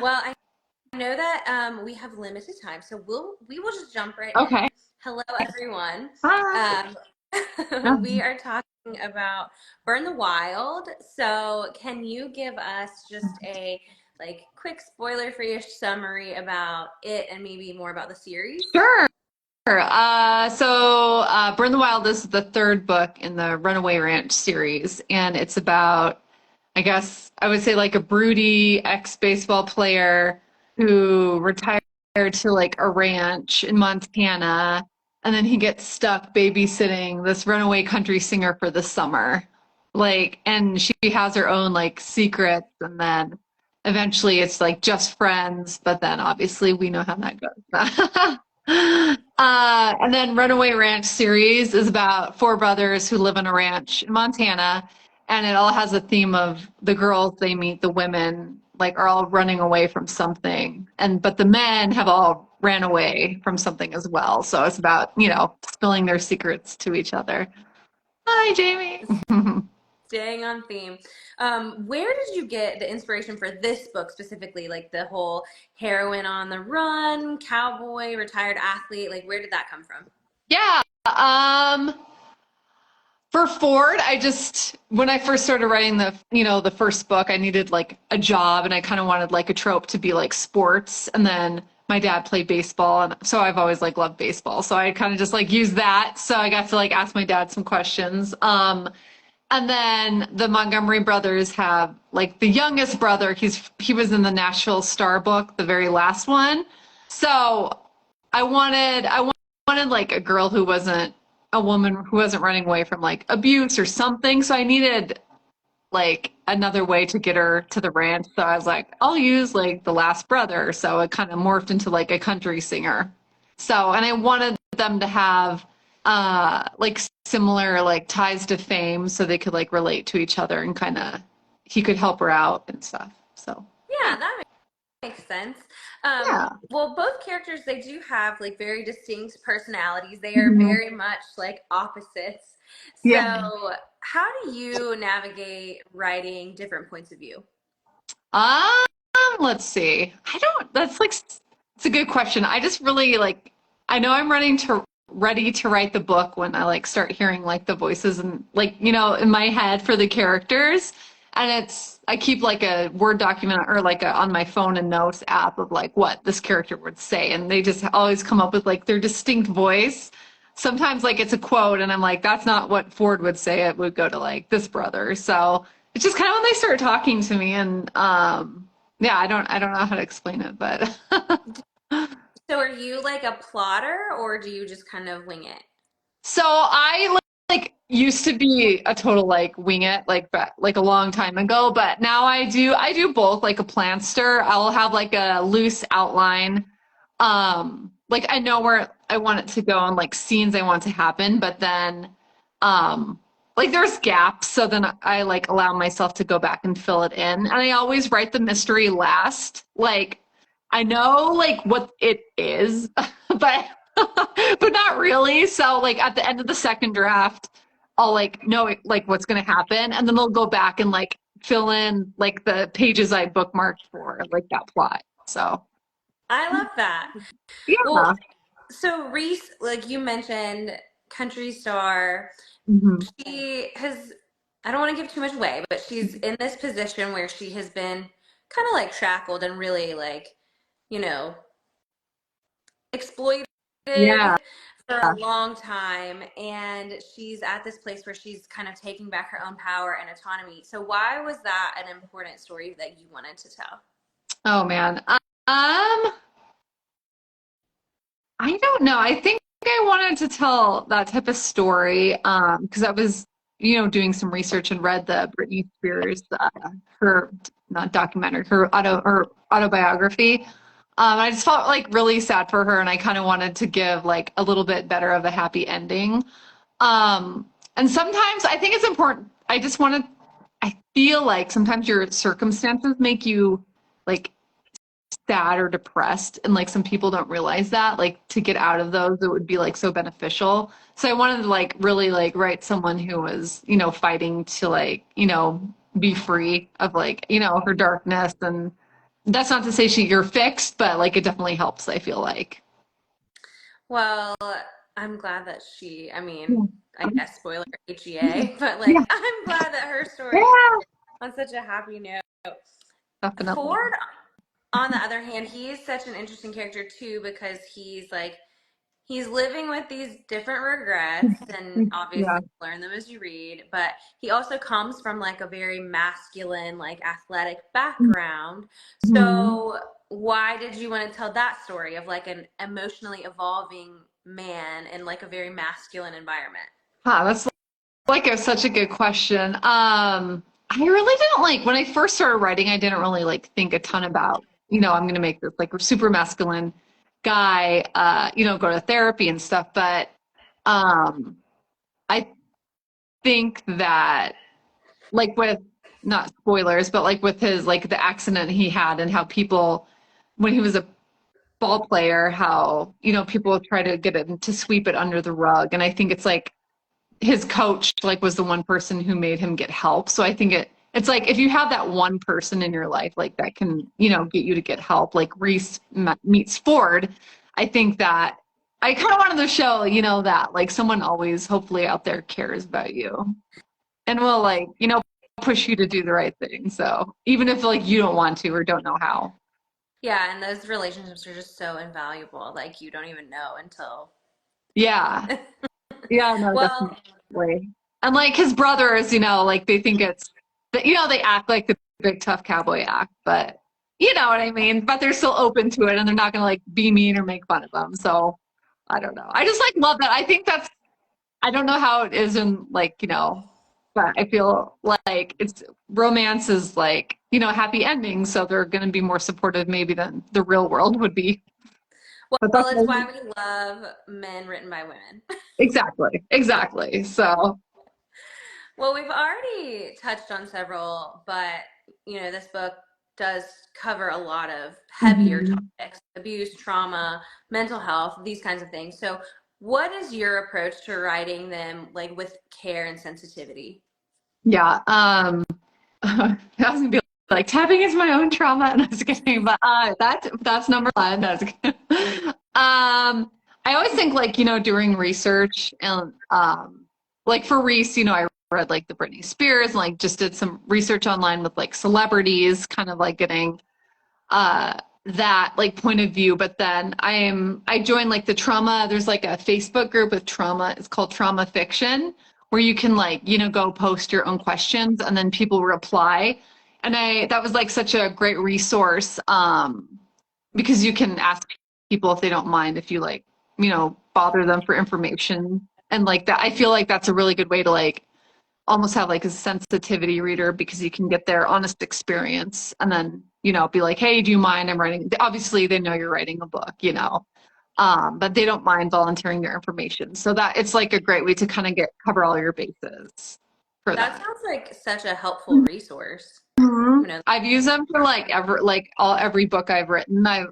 Well, I know that we have limited time, so we will just jump right in. Okay. Hello, everyone. Hi. We are talking about Burn the Wild. So, can you give us just a like quick spoiler-free summary about it and maybe more about the series? Sure. Burn the Wild is the third book in the Runaway Ranch series, and it's about, I guess I would say, like a broody ex-baseball player who retired to like a ranch in Montana, and then he gets stuck babysitting this runaway country singer for the summer. Like, and she has her own like secrets, and then eventually it's like just friends, but then obviously we know how that goes. And then Runaway Ranch series is about four brothers who live on a ranch in Montana, and it all has a theme of the girls they meet, the women, like are all running away from something, and but the men have all ran away from something as well. So it's about, spilling their secrets to each other. Hi, Jamie. Staying on theme. Where did you get the inspiration for this book specifically? Like the whole heroine on the run, cowboy, retired athlete. Like, where did that come from? Yeah. For Ford, when I first started writing the first book, I needed like a job and I kind of wanted like a trope to be like sports. And then my dad played baseball. And so I've always like loved baseball. So I kind of just like used that. So I got to like ask my dad some questions. And then the Montgomery brothers have like the youngest brother. He was in the Nashville Star book, the very last one. So I wanted like a girl who wasn't a woman who wasn't running away from like abuse or something. So I needed like another way to get her to the ranch. So I was like, I'll use like the last brother. So it kind of morphed into like a country singer. So, and I wanted them to have like similar like ties to fame so they could like relate to each other and kind of he could help her out and stuff. So, Yeah, yeah. that makes sense. Yeah. Well, both characters they do have like very distinct personalities. They are Mhm. very much like opposites. Yeah. So, how do you navigate writing different points of view? Um, let's see. It's a good question. I just really like, I know I'm ready to write the book when I like start hearing like the voices and like, in my head for the characters. And I keep like a Word document or like on my phone a notes app of like what this character would say. And they just always come up with like their distinct voice. Sometimes like it's a quote and I'm like, that's not what Ford would say. It would go to like this brother. So it's just kind of when they start talking to me and yeah, I don't know how to explain it, but So, are you like a plotter or do you just kind of wing it? so I like used to be a total like wing it like a long time ago, but now I do both like a planster. I'll have like a loose outline. Like I know where I want it to go and like scenes I want to happen, but then um like there's gaps, so then I like allow myself to go back and fill it in. And I always write the mystery last. Like I know like what it is, but but not really. So like at the end of the second draft, I'll like know like what's gonna happen, and then they'll go back and like fill in like the pages I bookmarked for like that plot. So I love that. yeah. Well, so Reese, like you mentioned, country star, Mhm. she has, I don't want to give too much away, but she's in this position where she has been kind of like shackled and really like, you know, exploited Yeah. for a long time. And she's at this place where she's kind of taking back her own power and autonomy. So, why was that an important story that you wanted to tell? Oh man. I don't know. I think I wanted to tell that type of story because I was, doing some research and read the Britney Spears her not documentary, her autobiography. I just felt like really sad for her, and I kind of wanted to give like a little bit better of a happy ending. Um, and sometimes I think it's important. I feel like sometimes your circumstances make you like sad or depressed, and like some people don't realize that like to get out of those it would be like so beneficial. So I wanted to like really like write someone who was fighting to like be free of like her darkness and that's not to say you're fixed, but like it definitely helps, I feel like. Well, I'm glad that I mean, Yeah. I guess spoiler Yeah. HEA, but like Yeah. I'm glad that her story Yeah. on such a happy note. Definitely. Ford, on the other hand, he's such an interesting character too because he's living with these different regrets and Yeah. obviously learn them as you read, but he also comes from like a very masculine, like athletic background. Mhm. So why did you want to tell that story of like an emotionally evolving man in like a very masculine environment? That's like such a good question. I really didn't like when I first started writing, I didn't really like think a ton about, I'm gonna make this like super masculine guy, go to therapy and stuff. But um I think that like with not spoilers, but like with his like the accident he had and how people when he was a ball player, how, people try to get him to sweep it under the rug. And I think it's like his coach like was the one person who made him get help. So I think it's like if you have that one person in your life like that can, get you to get help, like Reese meets Ford, I think that I kind of wanted to show, that like someone always hopefully out there cares about you and will like, push you to do the right thing. So even if like you don't want to or don't know how. Yeah, and those relationships are just so invaluable. Like you don't even know until. Yeah. Yeah, no, Well, definitely. And like his brothers, like they think it's, they act like the big tough cowboy act, but you know what I mean? But they're still open to it and they're not gonna like be mean or make fun of them. So I don't know. I just like love that. I think I don't know how it is in like, but I feel like it's romance is like, happy endings. So they're gonna be more supportive maybe than the real world would be. But well, that's it's why we love men written by women. exactly, exactly. So Well, we've already touched on several, but this book does cover a lot of heavier mhm. topics: abuse, trauma, mental health, these kinds of things. So, what is your approach to writing them like with care and sensitivity? Yeah. I was gonna be like tapping into my own trauma, and I was kidding, but that's number one. That's I always think like doing research and like for Reese, I read like the Britney Spears and like just did some research online with like celebrities, kind of like getting uh that like point of view. But then I joined like the trauma. There's like a Facebook group with trauma. It's called Trauma Fiction, where you can like go post your own questions and then people reply. And I that was like such a great resource because you can ask people if they don't mind if you like bother them for information and like that. I feel like that's a really good way to like almost have like a sensitivity reader because you can get their honest experience and then, be like, hey, do you mind? I'm writing. Obviously, they know you're writing a book, but they don't mind volunteering their information. So that it's like a great way to kind of cover all your bases for That that. sounds like such a helpful resource. Mhm. You know, I've used them for like every book I've written. I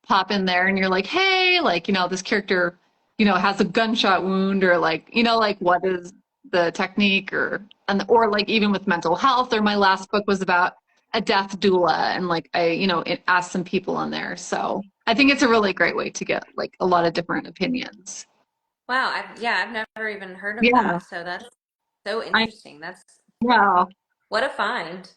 pop in there and you're like, hey, like, this character, has a gunshot wound or like, like what is the technique or like even with mental health or my last book was about a death doula and like it asked some people in there. So I think it's a really great way to get like a lot of different opinions. wow, I've never even heard of Yeah. that. So that's so I interesting. That's yeah. what a find.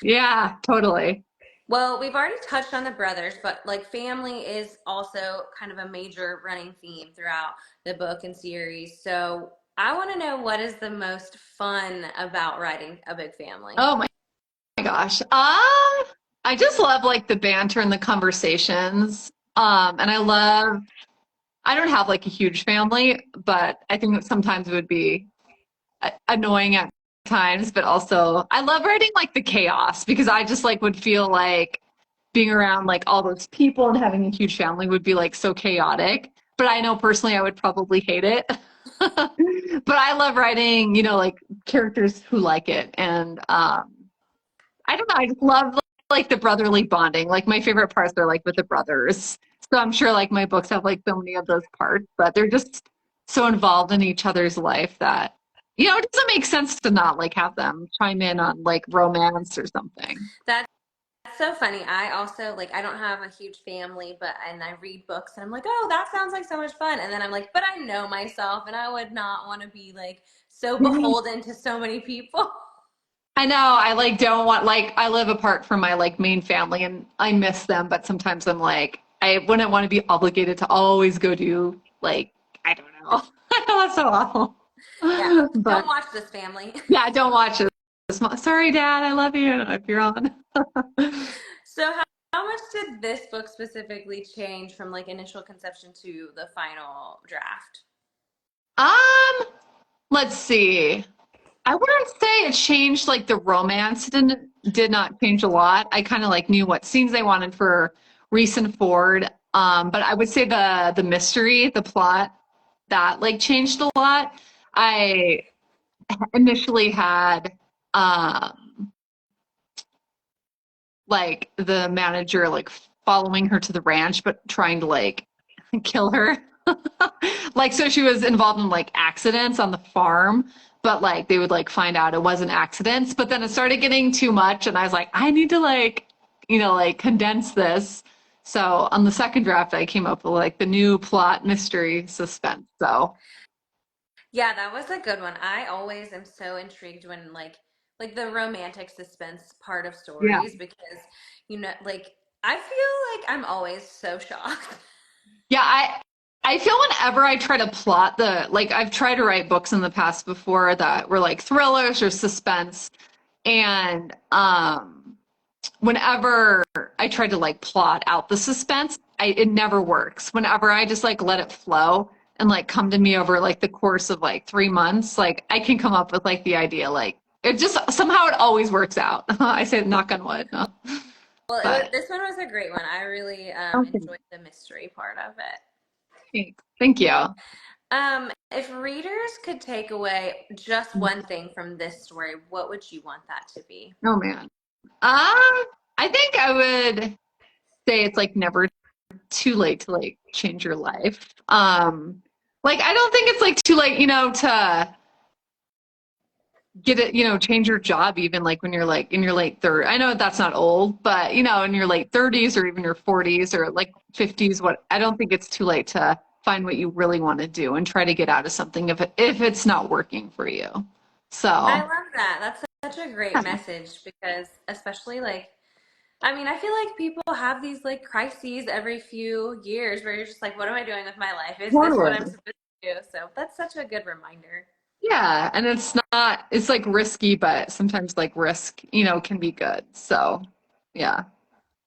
Yeah, totally. Well, we've already touched on the brothers, but like family is also kind of a major running theme throughout the book and series. So I want to know what is the most fun about writing a big family? Oh my gosh. I just love like the banter and the conversations. And I don't have like a huge family, but I think that sometimes it would be annoying at times, but also I love writing like the chaos because I just like would feel like being around like all those people and having a huge family would be like so chaotic. But I know personally I would probably hate it. But I love writing, like characters who like it. And I don't know. I just love like the brotherly bonding. Like my favorite parts are like with the brothers. So I'm sure like my books have like so many of those parts, but they're just so involved in each other's life that it doesn't make sense to not like have them chime in on like romance or something. That's That's so funny. I also like I don't have a huge family, but and I read books and I'm like, "Oh, that sounds like so much fun." And then I'm like, "But I know myself and I would not want to be like so beholden to so many people." I know I like don't want like I live apart from my like main family and I miss them, but sometimes I'm like I wouldn't want to be obligated to always go do like I don't know. I know that's so awful. Yeah. But Don't watch this, family. yeah, don't watch it. Sorry, Dad, I love you if you're on. So how much did this book specifically change from like initial conception to the final draft? Um, let's see. I wouldn't say it changed like the romance did not change a lot. I kind of like knew what scenes they wanted for Reese and Ford. But I would say the mystery, the plot, that like changed a lot. I initially had um like the manager like following her to the ranch, but trying to like kill her. Like, so she was involved in like accidents on the farm, but like they would like find out it wasn't accidents. But then it started getting too much, and I was like, I need to like, like condense this. So on the second draft, I came up with like the new plot, mystery, suspense. So Yeah, that was a good one. I always am so intrigued when like the romantic suspense part of yeah. stories because like I feel like I'm always so shocked. Yeah, I feel whenever I try to plot the like I've tried to write books in the past before that were like thrillers or suspense, and whenever I try to like plot out the suspense, it never works. Whenever I just like let it flow and like come to me over like the course of like 3 months, like I can come up with like the idea like it just somehow it always works out. I say knock on wood, no. Well, But this one was a great one. I really okay. enjoyed the mystery part of it. Thanks. Thank you. If readers could take away just one thing from this story, what would you want that to be? Oh man. I think I would say it's like never too late to like change your life. Like I don't think it's like too late, to get it, change your job even like when you're like in your late 30s. I know that's not old, but in your late 30s or even your 40s or like 50s, I don't think it's too late to find what you really want to do and try to get out of something if it's not working for you. I So, love that. That's such a great yeah, message because especially like I mean, I feel like people have these like crises every few years where you're just like, what am I doing with my life? Is this what I'm totally. supposed to do? So that's such a good reminder. Yeah, and it's like risky, but sometimes like risk, can be good. So, yeah.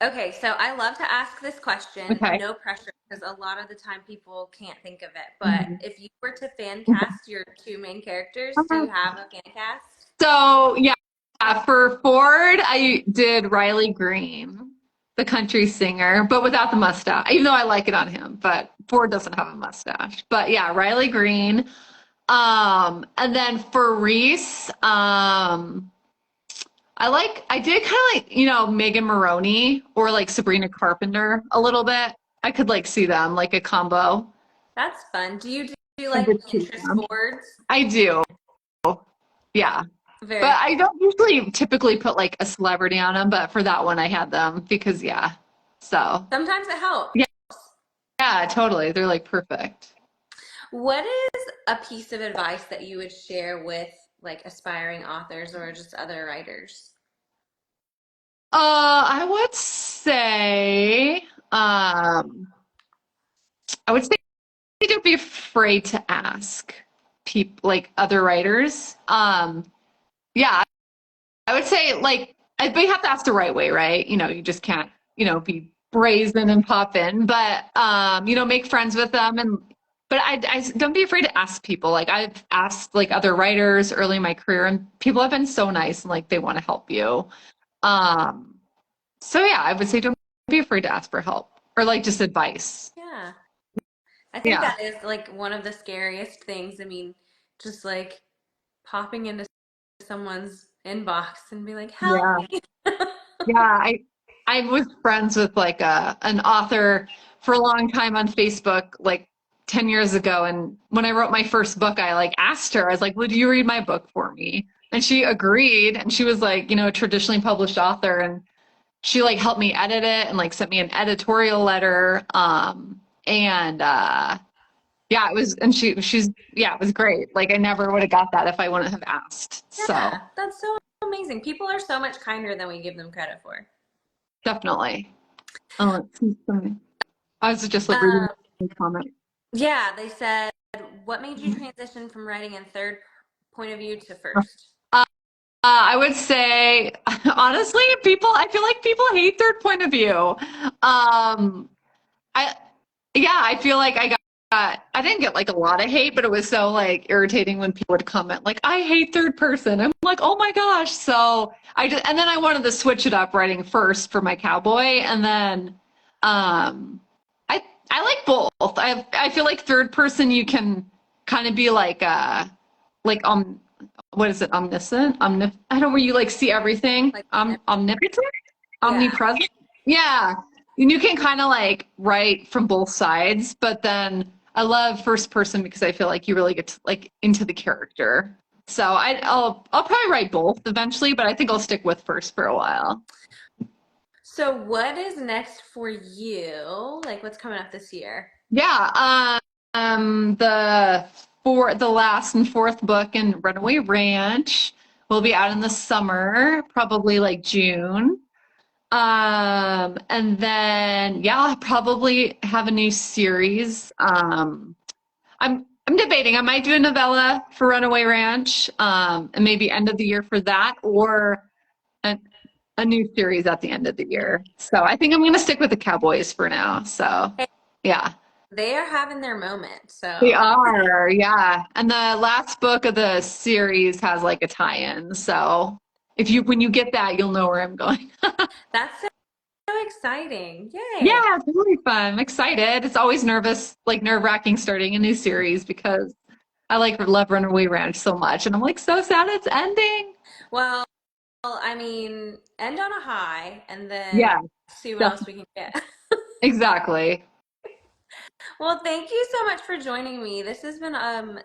Okay, so I love to ask this question, Okay. no pressure, because a lot of the time people can't think of it. But Mhm. if you were to fan cast your two main characters, do you have a fan cast? So, yeah, for Ford, I did Riley Green, the country singer, but without the mustache, even though I like it on him, but Ford doesn't have a mustache. But yeah, Riley Green. And then for Reese, I did kind of like, Megan Maroney or like Sabrina Carpenter a little bit. I could like see them like a combo That's fun. Do you do of like the two of Pinterest them. boards? I do. Yeah. But Very I don't usually typically put like a celebrity on them, but for that one I had them because yeah. So, Sometimes it helps. yeah, yeah, totally. They're like perfect. What is a piece of advice that you would share with like aspiring authors or just other writers? I would say I would say don't be afraid to ask people like other writers. Yeah, I would say like but you have to ask the right way, right? You just can't, be brazen and pop in, but make friends with them but I don't be afraid to ask people. Like I've asked like other writers early in my career and people have been so nice and like they want to help you. Um, so yeah, I would say don't be afraid to ask for help or like just advice. Yeah. I think Yeah. that is like one of the scariest things. I mean, just like popping into someone's inbox and be like, help Yeah. me. Yeah, I was friends with like an author for a long time on Facebook, like 10 years ago. And when I wrote my first book, I like asked her, I was like, would you read my book for me? And she agreed. And she was like, a traditionally published author. And she like helped me edit it and like sent me an editorial letter. And yeah, it was, and she's, yeah, it was great. Like I never would have got that if I wouldn't have asked. So Yeah, that's so amazing. People are so much kinder than we give them credit for. definitely. Oh, let's see something. I was just like reading Um, the comment. yeah, they said, what made you transition from writing in third point of view to first? I would say, honestly, I feel like people hate third point of view. I, yeah, I feel like I didn't get like a lot of hate, but it was so like irritating when people would comment like, I hate third person. I'm like, oh my gosh. So and then I wanted to switch it up writing first for my cowboy. And then, I like both. I feel like third person, you can kind of be like, what is it? Omniscient? I don't know where you like see everything. Like, Omnipotent? yeah. Omnipresent? Yeah. And you can kind of like write from both sides, but then I love first person because I feel like you really get to, like into the character. So I'll probably write both eventually, but I think I'll stick with first for a while. So what is next for you? Like what's coming up this year? Yeah. The last and fourth book in Runaway Ranch will be out in the summer, probably like June. And then yeah, I'll probably have a new series. I'm debating. I might do a novella for Runaway Ranch, and maybe end of the year for that, or a, a new series at the end of the year. So I think I'm gonna stick with the Cowboys for now. So Hey, yeah. they are having their moment. They So are, yeah. And the last book of the series has like a tie-in. So when you get that, you'll know where I'm going. that's so exciting. Yay. Yeah, it's really fun. I'm excited. It's always like nerve-wracking starting a new series because I like love Runaway Ranch so much. And I'm like so sad it's ending. Well, I mean, end on a high and then Yeah, see what else definitely. we can get. Exactly. Well, thank you so much for joining me. This has been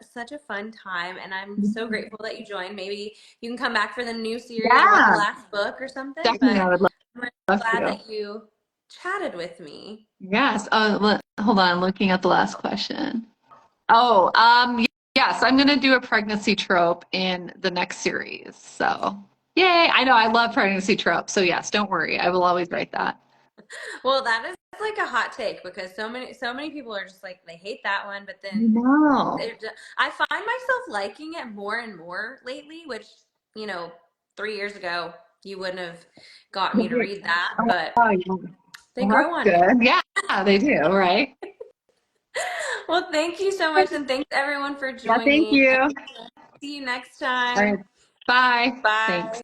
such a fun time, and I'm so grateful that you joined. Maybe you can come back for the new series or the Yeah, last book or something, definitely. but I would I'm really love glad to. that you chatted with me. Yes. Hold on. I'm looking at the last question. Oh, yes, I'm gonna do a pregnancy trope in the next series. So, yay! I know I love pregnancy tropes. So yes, don't worry. I will always write that. Well, that is like a hot take because so many people are just like they hate that one, but then No. I find myself liking it more and more lately, which, you know, 3 years ago you wouldn't have got me to read that, but Oh, yeah. they Well, grow on that's me. good. Yeah, they do, right? Well, thank you so much, and thanks everyone for Yeah, thank joining. you. See you next All right. time. Bye. Bye. Thanks.